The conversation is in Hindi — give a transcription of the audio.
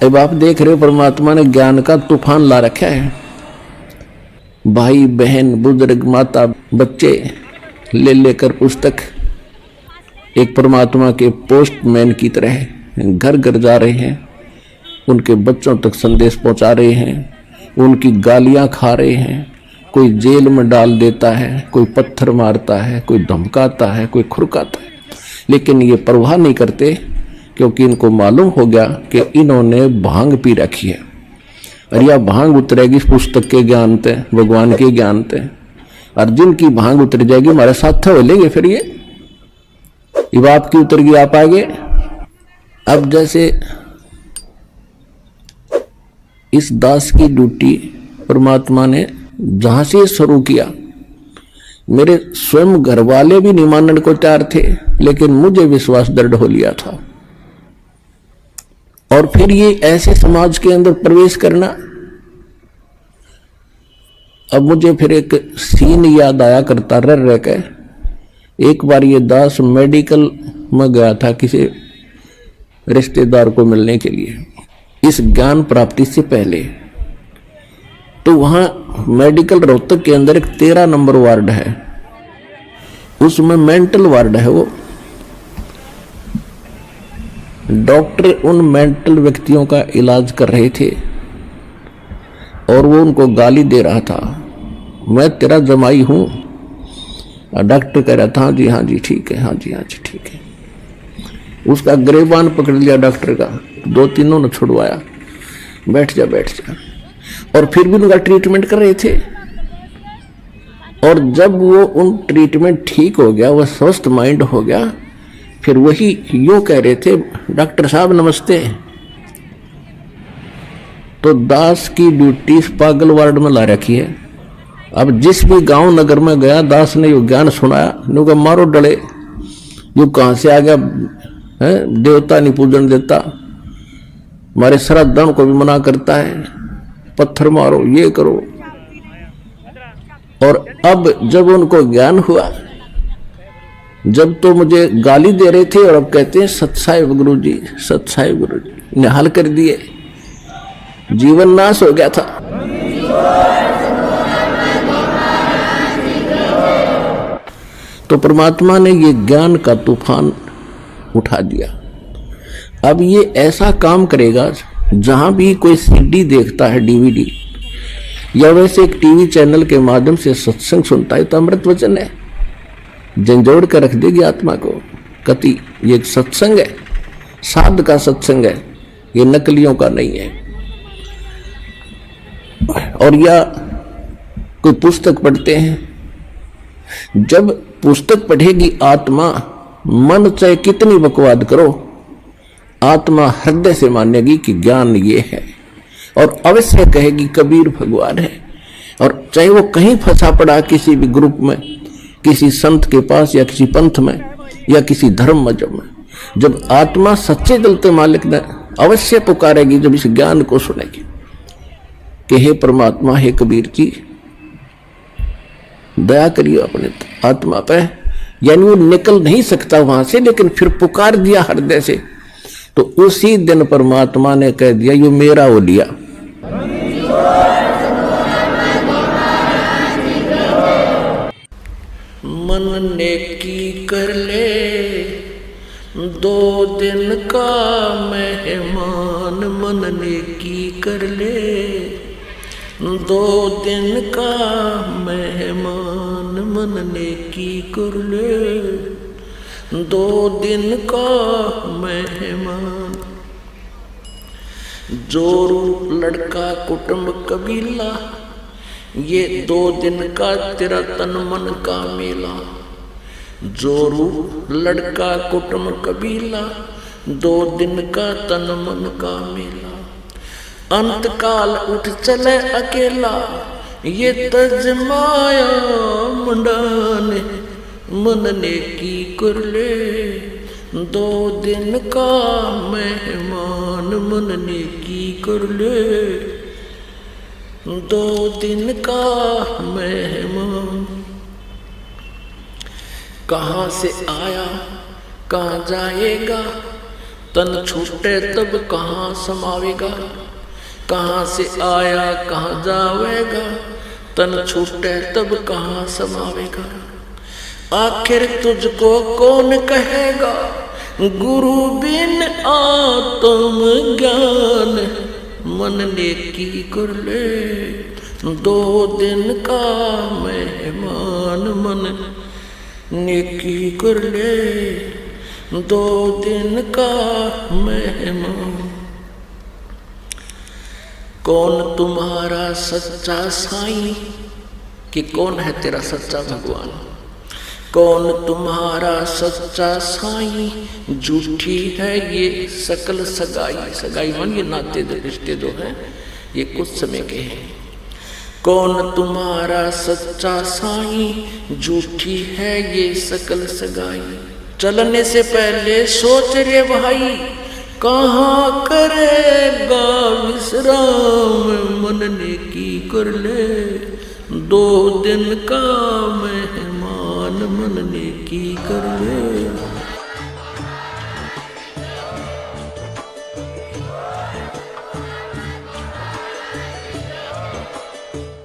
अब आप देख रहे हो परमात्मा ने ज्ञान का तूफान ला रखा है। भाई बहन बुजुर्ग माता बच्चे ले लेकर पुस्तक एक परमात्मा के पोस्टमैन की तरह घर घर जा रहे हैं, उनके बच्चों तक संदेश पहुंचा रहे हैं, उनकी गालियां खा रहे हैं। कोई जेल में डाल देता है, कोई पत्थर मारता है, कोई धमकाता है, कोई खुरकाता है, लेकिन ये परवाह नहीं करते, क्योंकि इनको मालूम हो गया कि इन्होंने भांग पी रखी है और यह भांग उतरेगी इस पुस्तक के ज्ञान से, भगवान के ज्ञान से। और जिनकी भांग उतर जाएगी हमारे साथ हो लेंगे। फिर ये आपकी उतर गई, आप आगे। अब जैसे इस दास की ड्यूटी परमात्मा ने जहां से शुरू किया, मेरे स्वयं घर वाले भी नहीं मानने को तैयार थे, लेकिन मुझे विश्वास दृढ़ हो लिया था। और फिर ये ऐसे समाज के अंदर प्रवेश करना। अब मुझे फिर एक सीन याद आया करता रह के। एक बार ये दास मेडिकल में गया था किसी रिश्तेदार को मिलने के लिए, इस ज्ञान प्राप्ति से पहले। तो वहां मेडिकल रोहतक के अंदर एक 13 नंबर वार्ड है, उसमें मेंटल वार्ड है। वो डॉक्टर उन मेंटल व्यक्तियों का इलाज कर रहे थे और वो उनको गाली दे रहा था, मैं तेरा जमाई हूं। डॉक्टर कह रहा था हाँ जी ठीक है, हाँ जी ठीक है। उसका गिरबान पकड़ लिया डॉक्टर का, 2-3 ने छुड़वाया, बैठ जा। और फिर भी उनका ट्रीटमेंट कर रहे थे। और जब वो उन ट्रीटमेंट ठीक हो गया, वो स्वस्थ माइंड हो गया, फिर वही यूं कह रहे थे, डॉक्टर साहब नमस्ते। तो दास की ड्यूटी इस पागल वार्ड में ला रखी है। अब जिस भी गांव नगर में गया, दास ने यो ज्ञान सुनाया, नुका मारो डले, यू कहां से आ गया है, देवता नहीं पूजन देता, हमारे श्राद्धों को भी मना करता है, पत्थर मारो, ये करो। और अब जब उनको ज्ञान हुआ, जब तो मुझे गाली दे रहे थे और अब कहते हैं सत्साहिब गुरुजी, सत्साहिब गुरुजी, निहाल कर दिए, जीवन नाश हो गया था। तो परमात्मा ने ये ज्ञान का तूफान उठा दिया। अब ये ऐसा काम करेगा, जहां भी कोई सीडी देखता है, डीवीडी, या वैसे एक टीवी चैनल के माध्यम से सत्संग सुनता है, तो अमृत वचन है, झंझोड़ कर रख देगी आत्मा को। कति ये एक सत्संग है, साध का सत्संग है, ये नकलियों का नहीं है। और या कोई पुस्तक पढ़ते हैं, जब पुस्तक पढ़ेगी आत्मा, मन चाहे कितनी बकवाद करो, आत्मा हृदय से मानेगी कि ज्ञान ये है, और अवश्य कहेगी कबीर भगवान है। और चाहे वो कहीं फंसा पड़ा किसी भी ग्रुप में, किसी संत के पास, या किसी पंथ में, या किसी धर्म मजहब में, जब आत्मा सच्चे दिल से मालिक ने अवश्य पुकारेगी, जब इस ज्ञान को सुनेगी कि हे परमात्मा, हे कबीर जी, दया करिए अपने आत्मा पे। यानी वो निकल नहीं सकता वहां से, लेकिन फिर पुकार दिया हृदय से, तो उसी दिन परमात्मा ने कह दिया ये मेरा हो लिया। मन नेकी कर ले 2 दिन का मेहमान, मन नेकी कर ले 2 दिन का मेहमान, मन नेकी कर ले 2 दिन का मेहमान। जोरू लड़का कुटुंब कबीला, ये 2 दिन का तेरा तन मन का मेला। जोरू लड़का कुटुंब कबीला, 2 दिन का तन मन का मेला। अंत काल उठ चले अकेला, ये तजमाया मुंडाने, मन नेकी कर ले 2 दिन का मेहमान, मन नेकी कर ले 2 दिन का मेहमान। कहाँ से आया कहाँ जाएगा, तन छूटे तब कहाँ समावेगा, कहाँ से आया कहाँ जावेगा। तन छूटे तब कहाँ समावेगा, आखिर तुझको कौन कहेगा। गुरु बिन आत्म ज्ञान, मन नेकी कर ले 2 दिन का मेहमान। मन नेकी कर ले 2 दिन का मेहमान। कौन तुम्हारा सच्चा साईं, कि कौन है तेरा सच्चा भगवान। कौन तुम्हारा सच्चा साईं, झूठी है ये सकल सगाई। सगाई मान ये नाते रिश्ते जो हैं ये कुछ समय के हैं। कौन तुम्हारा सच्चा साईं, झूठी है ये सकल सगाई। चलने से पहले सोच रे भाई, कहाँ करेगा विश्राम। मन नेकी कर ले 2 दिन का मेहमान। मन नेकी कर ले।